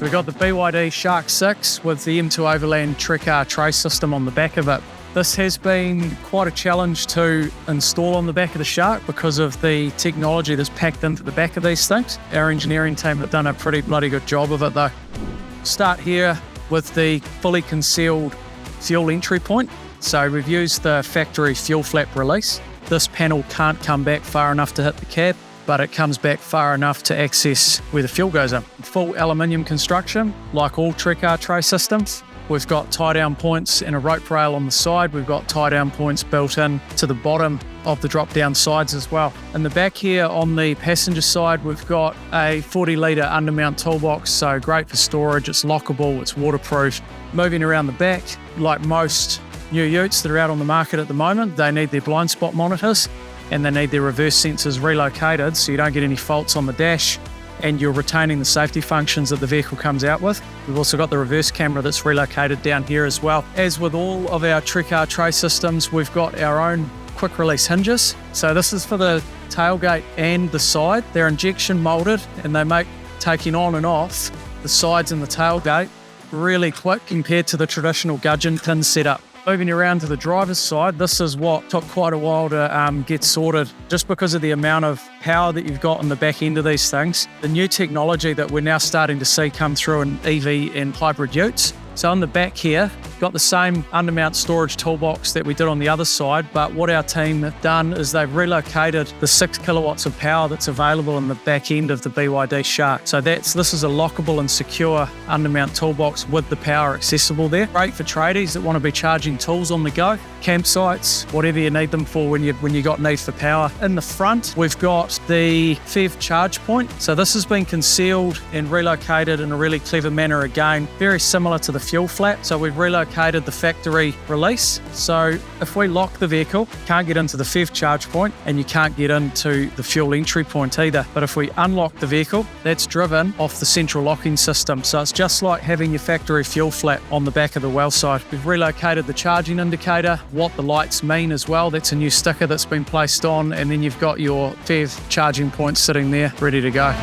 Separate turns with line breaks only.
We've got the BYD Shark 6 with the M2 Overland tray system on the back of it. This has been quite a challenge to install on the back of the Shark because of the technology that's packed into the back of these things. Our engineering team have done a pretty bloody good job of it though. Start here with the fully concealed fuel entry point. So we've used the factory fuel flap release. This panel can't come back far enough to hit the cab, but it comes back far enough to access where the fuel goes in. Full aluminium construction, like all tray systems. We've got tie-down points and a rope rail on the side. We've got tie-down points built in to the bottom of the drop-down sides as well. In the back here on the passenger side, we've got a 40-litre undermount toolbox, so great for storage. It's lockable, it's waterproof. Moving around the back, like most new utes that are out on the market at the moment, they need their blind spot monitors and they need their reverse sensors relocated so you don't get any faults on the dash and you're retaining the safety functions that the vehicle comes out with. We've also got the reverse camera that's relocated down here as well. As with all of our tray systems, we've got our own quick release hinges. So this is for the tailgate and the side. They're injection molded and they make taking on and off the sides and the tailgate really quick compared to the traditional gudgeon pin setup. Moving around to the driver's side, this is what took quite a while to get sorted just because of the amount of power that you've got on the back end of these things. The new technology that we're now starting to see come through in EV and hybrid utes. So on the back here, got the same undermount storage toolbox that we did on the other side, but what our team have done is they've relocated the 6 kilowatts of power that's available in the back end of the BYD Shark. So this is a lockable and secure undermount toolbox with the power accessible there. Great for tradies that want to be charging tools on the go, campsites, whatever you need them for when you got need for power. In the front, we've got the PHEV charge point. So this has been concealed and relocated in a really clever manner again, very similar to the fuel flap. So we've relocated the factory release. So if we lock the vehicle, can't get into the PHEV charge point and you can't get into the fuel entry point either. But if we unlock the vehicle, that's driven off the central locking system. So it's just like having your factory fuel flap on the back of the well side. We've relocated the charging indicator, what the lights mean as well. That's a new sticker that's been placed on, and then you've got your PHEV charging point sitting there ready to go.